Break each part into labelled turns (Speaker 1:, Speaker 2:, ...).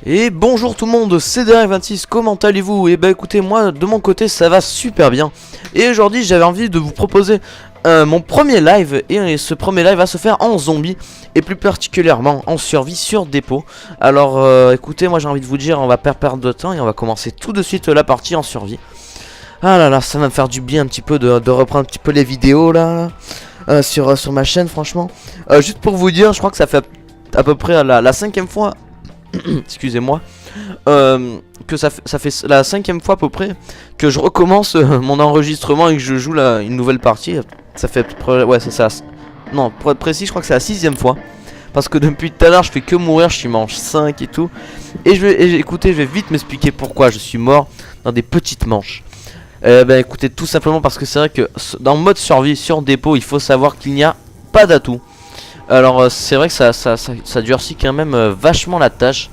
Speaker 1: Et bonjour tout le monde, c'est Derek26, comment allez-vous? Et bah écoutez, moi de mon côté ça va super bien. Et aujourd'hui j'avais envie de vous proposer mon premier live. Et ce premier live va se faire en zombie, et plus particulièrement en survie sur dépôt. Alors écoutez, moi j'ai envie de vous dire, on va pas perdre de temps et on va commencer tout de suite la partie en survie. Ah là là, ça va me faire du bien un petit peu de reprendre un petit peu les vidéos là sur ma chaîne franchement. Juste pour vous dire, je crois que ça fait à peu près la cinquième fois excusez-moi, que ça fait la cinquième fois à peu près que je recommence mon enregistrement et que je joue une nouvelle partie. Ça fait à peu près, ouais c'est ça, non pour être précis je crois que c'est la sixième fois. Parce que depuis tout à l'heure je fais que mourir, je suis manche 5 et tout. Et écoutez, je vais vite m'expliquer pourquoi je suis mort dans des petites manches. Ben écoutez, tout simplement parce que c'est vrai que dans le mode survie sur dépôt, il faut savoir qu'il n'y a pas d'atout. Alors c'est vrai que ça durcit quand même vachement la tâche.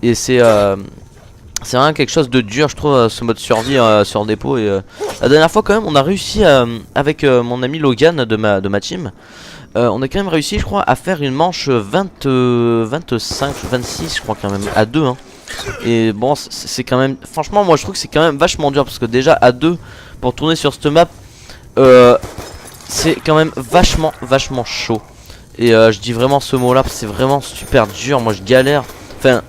Speaker 1: Et c'est vraiment quelque chose de dur je trouve, ce mode survie sur dépôt. Et la dernière fois quand même on a réussi avec mon ami Logan de ma team. On a quand même réussi je crois à faire une manche 25, 26 je crois quand même à 2 hein. Et bon c'est quand même, franchement moi je trouve que c'est quand même vachement dur. Parce que déjà à 2 pour tourner sur cette map c'est quand même vachement chaud. Et je dis vraiment ce mot là, c'est vraiment super dur, moi je galère. Enfin,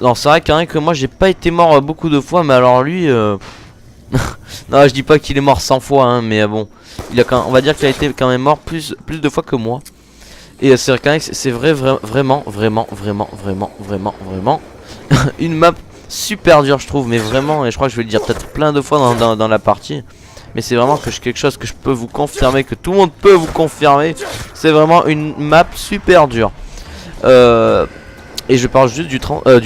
Speaker 1: non c'est vrai quand même que moi j'ai pas été mort beaucoup de fois. Mais alors lui non je dis pas qu'il est mort 100 fois hein, mais bon il a on va dire qu'il a été quand même mort plus de fois que moi. Et c'est vrai quand même que c'est vraiment une map super dure je trouve. Mais vraiment, et je crois que je vais le dire peut-être plein de fois dans la partie. Mais c'est vraiment quelque chose que je peux vous confirmer, que tout le monde peut vous confirmer. C'est vraiment une map super dure. Et je parle juste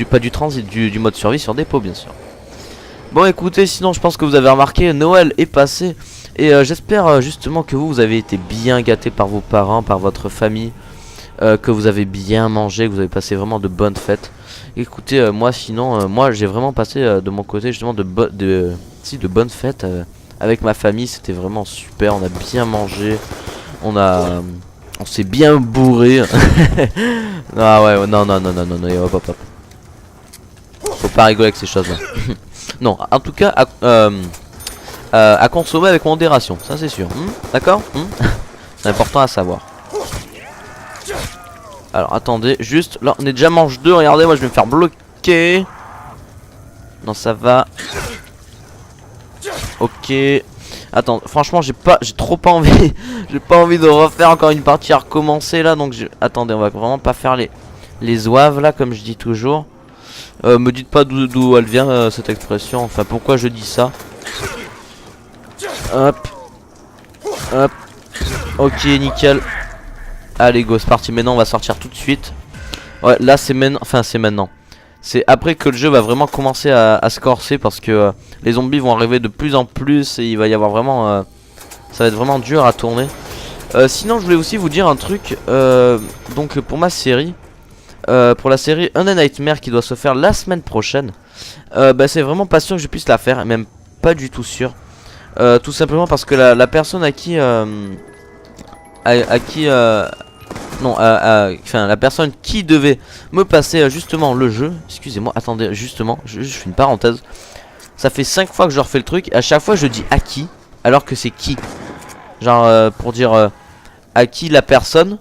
Speaker 1: pas du transit, du mode survie sur dépôt bien sûr. Bon écoutez, sinon je pense que vous avez remarqué, Noël est passé. Et j'espère justement que vous avez été bien gâtés par vos parents, par votre famille. Que vous avez bien mangé, que vous avez passé vraiment de bonnes fêtes. Écoutez, moi sinon, moi j'ai vraiment passé de mon côté justement de bonnes fêtes. Avec ma famille, c'était vraiment super, on a bien mangé, on s'est bien bourré. Ah ouais, non, hop. Faut pas rigoler avec ces choses là. Non, en tout cas, à consommer avec modération, ça c'est sûr. D'accord. C'est important à savoir. Alors attendez, juste, là on est déjà manche 2, regardez, moi je vais me faire bloquer. Non, ça va. Ok. Attends, franchement j'ai trop pas envie. J'ai pas envie de refaire encore une partie à recommencer là. Donc attendez, on va vraiment pas faire les zouaves là comme je dis toujours. Me dites pas d'où elle vient cette expression. Enfin pourquoi je dis ça. Hop. Hop. Ok nickel. Allez go, c'est parti. Maintenant on va sortir tout de suite. Ouais là c'est maintenant. Enfin c'est maintenant. C'est après que le jeu va vraiment commencer à se corser. Parce que les zombies vont arriver de plus en plus. Et il va y avoir vraiment ça va être vraiment dur à tourner. Sinon je voulais aussi vous dire un truc. Donc pour ma série, pour la série Undead Nightmare qui doit se faire la semaine prochaine, bah, c'est vraiment pas sûr que je puisse la faire. Même pas du tout sûr. Tout simplement parce que la personne à qui enfin la personne qui devait me passer justement le jeu. Excusez-moi, attendez, justement, je fais une parenthèse. Ça fait 5 fois que je refais le truc. Et à chaque fois je dis à qui, alors que c'est qui. Genre pour dire à qui la personne.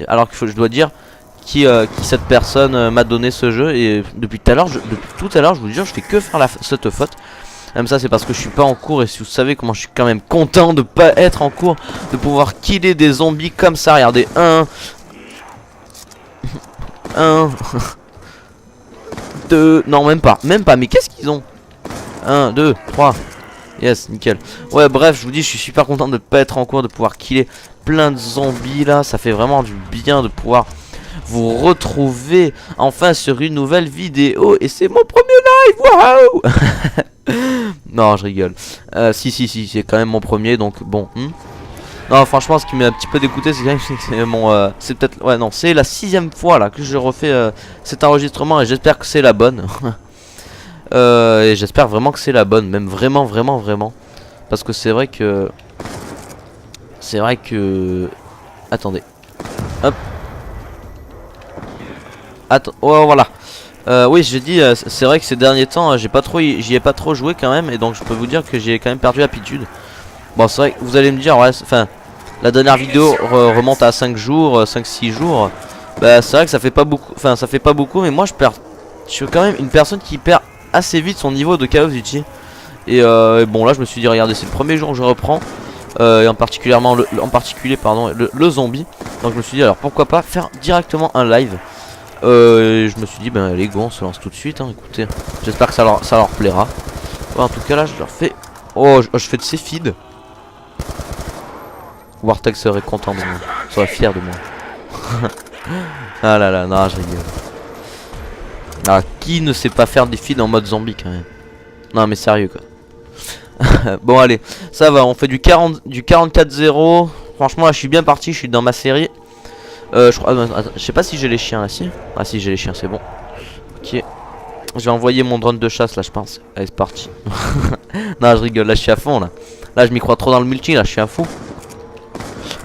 Speaker 1: Alors que je dois dire qui cette personne m'a donné ce jeu. Et depuis tout à l'heure, je vous jure, je fais que faire cette faute. Même ça c'est parce que je suis pas en cours. Et si vous savez comment je suis quand même content de pas être en cours, de pouvoir killer des zombies comme ça. Regardez, 1 2, non même pas, mais qu'est-ce qu'ils ont? 1, 2, 3. Yes, nickel. Ouais bref, je vous dis, je suis super content de pas être en cours, de pouvoir killer plein de zombies là. Ça fait vraiment du bien de pouvoir vous retrouver enfin sur une nouvelle vidéo. Et c'est mon premier live. Waouh. Non je rigole. Si c'est quand même mon premier. Donc bon. Non franchement ce qui m'a un petit peu dégoûté, c'est quand même que c'est mon c'est peut-être, ouais non, c'est la 6ème fois là que je refais cet enregistrement. Et j'espère que c'est la bonne. Et j'espère vraiment que c'est la bonne. Même vraiment. Parce que c'est vrai que attendez. Hop. Attends, oh voilà. Oui, j'ai dit, c'est vrai que ces derniers temps, j'y ai pas trop joué quand même, et donc je peux vous dire que j'ai quand même perdu l'habitude. Bon, c'est vrai que vous allez me dire, ouais, enfin, la dernière vidéo remonte à 5 jours, 5-6 jours. Bah, c'est vrai que ça fait pas beaucoup, enfin, ça fait pas beaucoup, mais moi je suis quand même une personne qui perd assez vite son niveau de Call of Duty. Et bon, là, je me suis dit, regardez, c'est le premier jour où je reprends, et en particulier, pardon, le zombie. Donc, je me suis dit, alors pourquoi pas faire directement un live. Et je me suis dit, ben allez go, on se lance tout de suite, hein, écoutez. J'espère que ça leur plaira. Ouais, en tout cas là je leur fais... Oh, je fais de ces feeds. Warteg serait content de moi, serait fier de moi. Ah là là, non je rigole. Ah, qui ne sait pas faire des feeds en mode zombie quand même. Non mais sérieux quoi. Bon allez, ça va, on fait du 44-0. Franchement là je suis bien parti, je suis dans ma série. Je crois, attends, je sais pas si j'ai les chiens là, si. Ah si, j'ai les chiens, c'est bon. Ok. Je vais envoyer mon drone de chasse là, je pense. Allez, c'est parti. Non, je rigole, là je suis à fond là. Là je m'y crois trop dans le multi, là je suis à fond.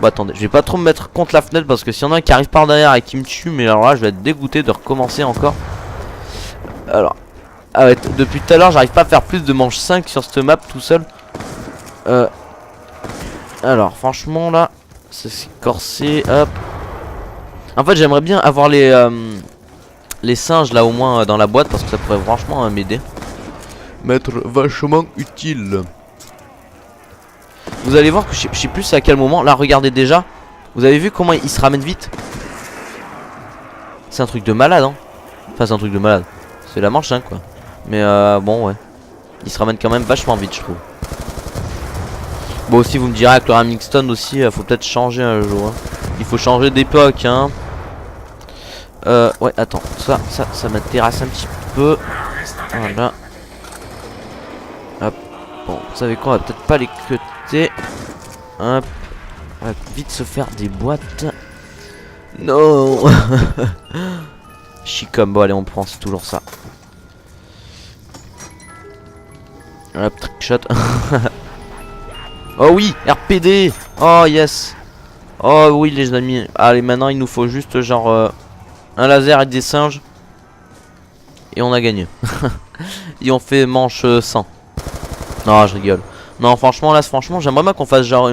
Speaker 1: Bon attendez, je vais pas trop me mettre contre la fenêtre parce que s'il y en a un qui arrive par derrière et qui me tue, mais alors là je vais être dégoûté de recommencer encore. Alors, ah ouais, depuis tout à l'heure j'arrive pas à faire plus de manche 5 sur cette map tout seul. Alors franchement là, c'est corsé, hop. En fait j'aimerais bien avoir les singes là au moins dans la boîte parce que ça pourrait franchement m'aider. M'être vachement utile. Vous allez voir que je sais plus à quel moment. Là regardez déjà. Vous avez vu comment il se ramène vite? C'est un truc de malade hein. Enfin c'est un truc de malade. C'est la manche hein quoi. Mais bon ouais. Il se ramène quand même vachement vite je trouve. Bon aussi vous me direz avec le Remington aussi faut peut-être changer un jour hein. Il faut changer d'époque hein. Ouais, attends, ça m'intéresse un petit peu. Voilà. Hop. Bon, vous savez quoi, on va peut-être pas les cutter. Hop. On va vite se faire des boîtes. Non. Chicom, bon allez, on prend, c'est toujours ça. Hop, trickshot. Oh oui, RPD. Oh yes. Oh oui les amis. Allez, maintenant il nous faut juste genre... un laser et des singes. Et on a gagné. Et on fait manche 100. Non je rigole. Non franchement là franchement j'aimerais bien qu'on fasse genre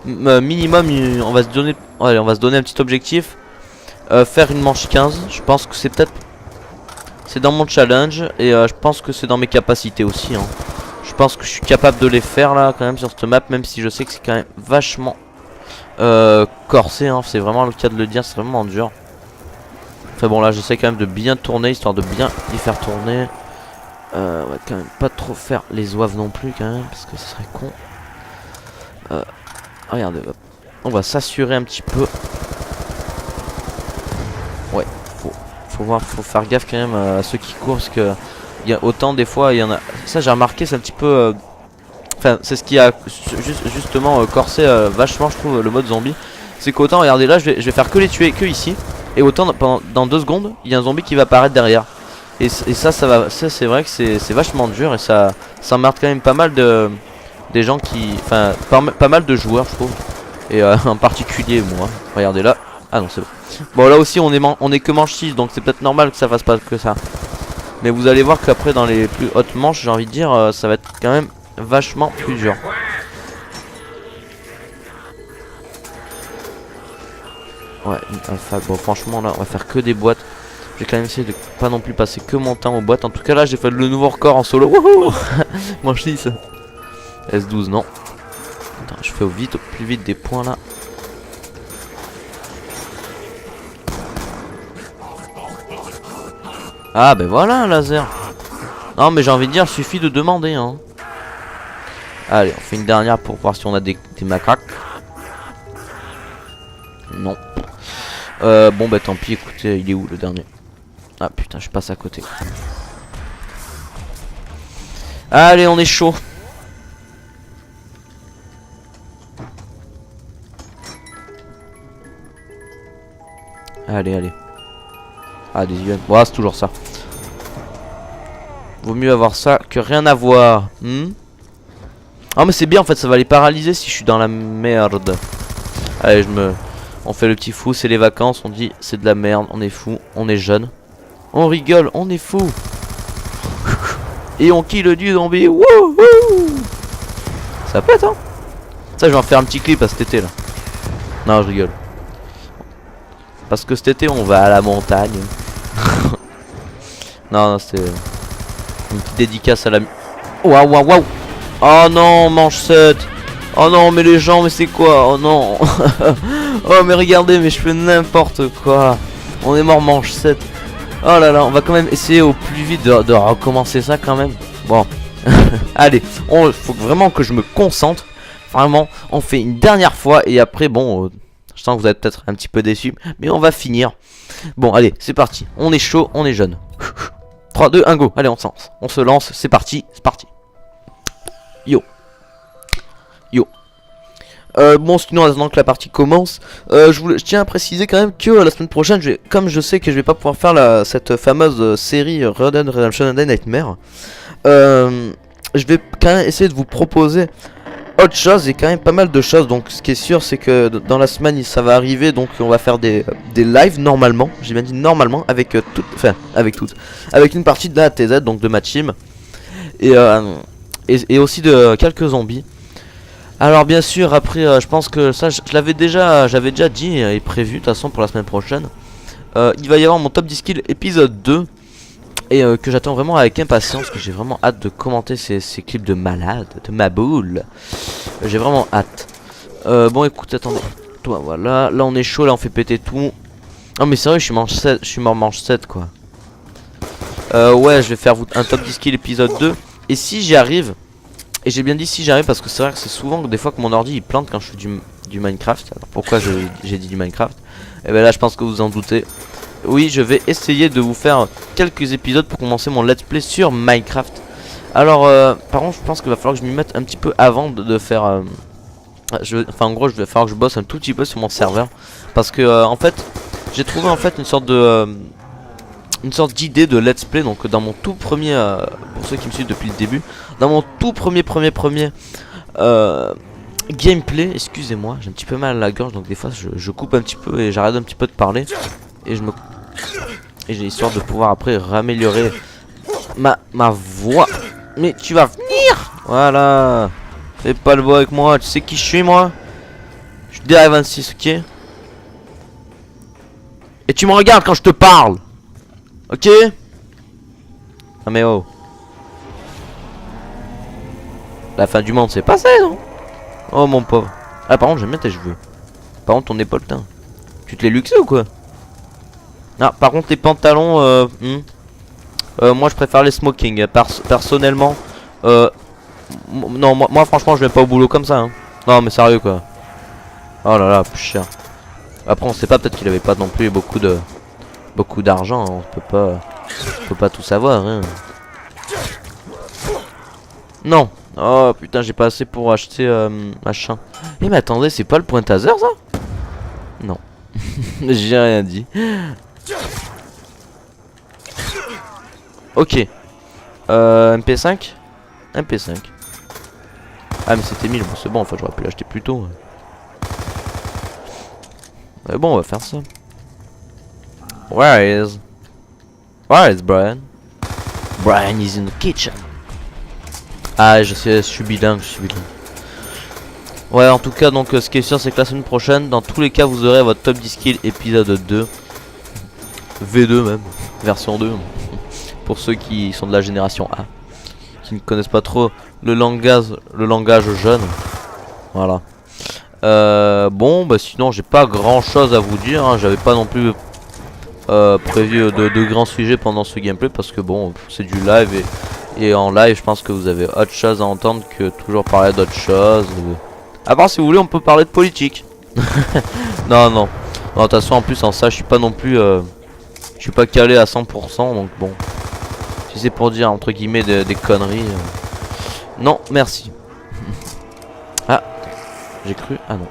Speaker 1: minimum on va se donner. Allez, on va se donner un petit objectif. Faire une manche 15. Je pense que c'est peut-être. C'est dans mon challenge. Et je pense que c'est dans mes capacités aussi hein. Je pense que je suis capable de les faire là quand même sur cette map. Même si je sais que c'est quand même vachement corsé hein. C'est vraiment le cas de le dire. C'est vraiment dur. Enfin bon là j'essaie quand même de bien tourner histoire de bien les faire tourner. On va quand même pas trop faire les oeufs non plus quand même parce que ce serait con. Regardez, hop. On va s'assurer un petit peu. Ouais, faut voir, faut faire gaffe quand même à ceux qui courent parce que il y a autant des fois il y en a. Ça j'ai remarqué c'est un petit peu. Enfin c'est ce qui a justement corsé vachement je trouve le mode zombie. C'est qu'autant regardez là je vais faire que les tuer que ici. Et autant dans 2 secondes, il y a un zombie qui va apparaître derrière. Et ça c'est vrai que c'est vachement dur. Et ça emmerde quand même pas mal des gens qui... Enfin, pas mal de joueurs je trouve. Et en particulier moi. Regardez là. Ah non c'est bon. Bon là aussi on est que manche 6. Donc c'est peut-être normal que ça fasse pas que ça. Mais vous allez voir qu'après dans les plus hautes manches j'ai envie de dire ça va être quand même vachement plus dur. Ouais, bon franchement là on va faire que des boîtes. Je vais quand même essayer de pas non plus passer que mon temps aux boîtes. En tout cas là j'ai fait le nouveau record en solo. Wouhou. Manche 6. S12 non. Attends, je fais au plus vite des points là. Ah ben voilà un laser. Non mais j'ai envie de dire, il suffit de demander hein. Allez on fait une dernière pour voir si on a des macaques. Non. Bon bah tant pis, écoutez, il est où le dernier? Ah putain, je passe à côté. Allez, on est chaud. Allez, allez. Ah, des yeux. Bon, c'est toujours ça. Vaut mieux avoir ça que rien avoir. Ah, mais c'est bien en fait, ça va les paralyser si je suis dans la merde. Allez, on fait le petit fou, c'est les vacances, on dit c'est de la merde, on est fou, on est jeune. On rigole, on est fou. Et on kill du zombie. Wouhou. Ça pète, hein. Ça, je vais en faire un petit clip à cet été là. Non, je rigole. Parce que cet été, on va à la montagne. Non, non, c'était une petite dédicace à la... Waouh, waouh, waouh. Oh non, manche 7. Oh non, mais les gens, mais c'est quoi? Oh non. Oh, mais regardez, mais je fais n'importe quoi. On est mort manche 7. Oh là là, on va quand même essayer au plus vite de recommencer ça quand même. Bon. Allez, faut vraiment que je me concentre. Vraiment, on fait une dernière fois et après, bon, je sens que vous êtes peut-être un petit peu déçus, mais on va finir. Bon, allez, c'est parti. On est chaud, on est jeune. 3, 2, 1, go. Allez, on se lance, c'est parti, c'est parti. Yo. Yo. Bon, sinon, avant que la partie commence, je tiens à préciser quand même que la semaine prochaine, comme je sais que je vais pas pouvoir faire cette fameuse série Red Dead Redemption Nightmare, je vais quand même essayer de vous proposer autre chose et quand même pas mal de choses. Donc ce qui est sûr, c'est que dans la semaine ça va arriver, donc on va faire des lives normalement, j'ai bien dit normalement, avec avec une partie de la TZ, donc de ma team, et aussi de quelques zombies. Alors bien sûr, après je pense que ça j'avais déjà dit et prévu de toute façon pour la semaine prochaine. Il va y avoir mon top 10 kills épisode 2. Et que j'attends vraiment avec impatience, que j'ai vraiment hâte de commenter ces clips de malade, de ma boule. J'ai vraiment hâte. Bon écoute, attendez. Toi voilà, là on est chaud, là on fait péter tout. Non mais sérieux, je suis mort manche 7 quoi. Ouais, je vais faire un top 10 kills épisode 2. Et si j'y arrive, et j'ai bien dit si j'arrive parce que c'est vrai que c'est souvent des fois que mon ordi il plante quand je fais du Minecraft. Alors pourquoi j'ai dit du Minecraft? Et ben là je pense que vous en doutez. Oui, je vais essayer de vous faire quelques épisodes pour commencer mon let's play sur Minecraft. Alors, par contre, je pense qu'il va falloir que je m'y mette un petit peu avant de faire... enfin, en gros, je vais falloir que je bosse un tout petit peu sur mon serveur. Parce que, en fait, j'ai trouvé en fait une sorte d'idée de let's play. Donc, dans mon tout premier... pour ceux qui me suivent depuis le début, dans mon tout premier gameplay, excusez-moi, j'ai un petit peu mal à la gorge. Donc, des fois, je coupe un petit peu et j'arrête un petit peu de parler. Et j'ai histoire de pouvoir après raméliorer ma voix. Mais tu vas venir. Voilà. Fais pas le beau avec moi. Tu sais qui je suis moi? Je suis DR26, ok? Et tu me regardes quand je te parle. Ok? Ah mais oh. La fin du monde c'est passé non? Oh mon pauvre. Ah par contre j'aime bien tes cheveux. Par contre ton épaule teint. Tu te les luxes ou quoi? Ah, par contre les pantalons, moi je préfère les smoking. Personnellement, non, moi franchement je vais pas au boulot comme ça. Hein. Non mais sérieux quoi. Oh là là, plus cher. Après on sait pas, peut-être qu'il avait pas non plus beaucoup d'argent. Hein. On peut pas tout savoir. Hein. Non. Oh putain, j'ai pas assez pour acheter machin. Eh mais attendez, c'est pas le point taser ça? Non. J'ai rien dit. Ok. MP5. MP5. Ah mais c'était 1000, bon, c'est bon, enfin j'aurais pu l'acheter plus tôt. Mais bon, on va faire ça. Where is Brian? Brian is in the kitchen. Ah je suis bilingue, Ouais, en tout cas, donc ce qui est sûr, c'est que la semaine prochaine, dans tous les cas, vous aurez votre top 10 kills épisode 2. V2 même, version 2. Pour ceux qui sont de la génération A, qui ne connaissent pas trop le langage jeune. Voilà. Bon, bah sinon, j'ai pas grand chose à vous dire. Hein. J'avais pas non plus prévu de grands sujets pendant ce gameplay parce que bon, c'est du live et en live, je pense que vous avez autre chose à entendre que toujours parler d'autre chose. À part si vous voulez, on peut parler de politique. Non, non. De toute façon, en plus, en ça, je suis pas non plus. Je suis pas calé à 100%, donc bon. Si c'est pour dire entre guillemets des conneries. Non, merci. Ah, j'ai cru. Ah non.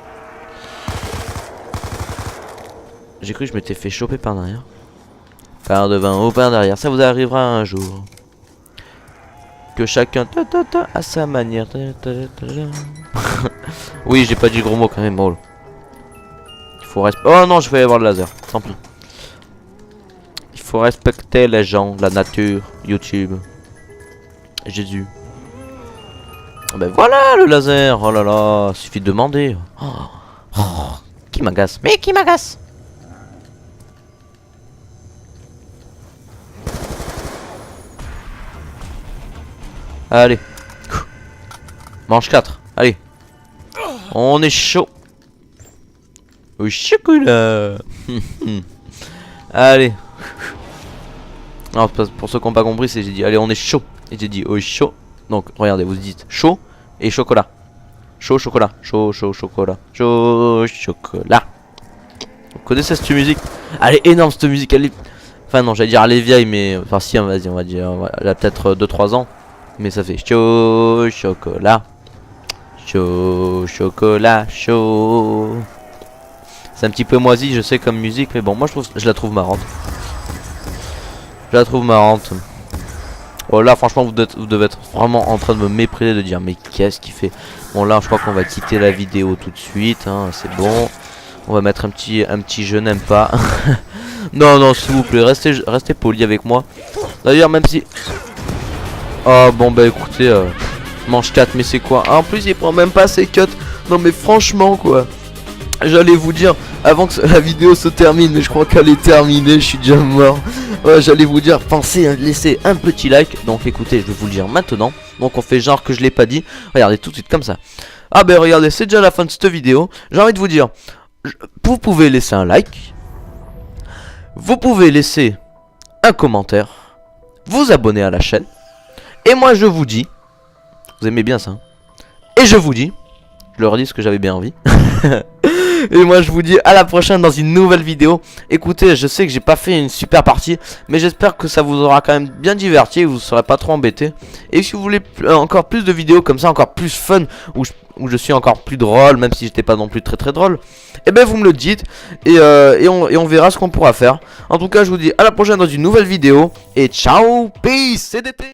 Speaker 1: J'ai cru que je m'étais fait choper par derrière. Par devant ou par derrière, ça vous arrivera un jour. Que chacun à sa manière. Oui, j'ai pas dit gros mot quand même. Oh, il faut respecter. Oh non, je vais y avoir le laser. Tant pis. faut respecter les gens, la nature, YouTube, Jésus. Ben voilà le laser. Oh là là, suffit de demander. Oh, qui m'agace? Mais qui m'agace? Allez. Manche 4. Allez. On est chaud. Au chocolat. Allez. Alors, pour ceux qui n'ont pas compris, c'est j'ai dit allez, on est chaud. Et j'ai dit au chaud. Donc regardez, vous dites chaud et chocolat. Chaud chocolat. Chaud chocolat. Chaud chocolat. Vous connaissez cette musique? Elle est énorme cette musique. Elle est... Enfin non, j'allais dire elle est vieille, mais enfin si, vas-y, on va dire elle a peut-être 2-3 ans. Mais ça fait chaud chocolat. Chaud chocolat chaud. C'est un petit peu moisi, je sais, comme musique, mais bon, moi je la trouve marrante. Je la trouve marrante. Oh là, franchement, vous devez être vraiment en train de me mépriser, de dire mais qu'est-ce qu'il fait? Bon là, je crois qu'on va quitter la vidéo tout de suite, hein, c'est bon. On va mettre un petit je n'aime pas. Non, non, s'il vous plaît, restez poli avec moi. D'ailleurs, même si... Oh bon, bah écoutez, manche 4, mais c'est quoi? Ah, en plus, il prend même pas ses cuts. Non mais franchement, quoi. J'allais vous dire, avant que la vidéo se termine, mais je crois qu'elle est terminée, je suis déjà mort. Ouais, j'allais vous dire, pensez à laisser un petit like. Donc écoutez, je vais vous le dire maintenant. Donc on fait genre que je l'ai pas dit. Regardez tout de suite comme ça. Ah ben regardez, c'est déjà la fin de cette vidéo. J'ai envie de vous dire, vous pouvez laisser un like. Vous pouvez laisser un commentaire. Vous abonner à la chaîne. Et moi je vous dis, vous aimez bien ça, hein? Et je vous dis, je leur dis ce que j'avais bien envie. Et moi je vous dis à la prochaine dans une nouvelle vidéo. Écoutez, je sais que j'ai pas fait une super partie, mais j'espère que ça vous aura quand même bien diverti et vous serez pas trop embêté. Et si vous voulez encore plus de vidéos comme ça, encore plus fun, où je suis encore plus drôle, même si j'étais pas non plus très drôle, et ben vous me le dites et on verra ce qu'on pourra faire. En tout cas, je vous dis à la prochaine dans une nouvelle vidéo et ciao, peace, CDT.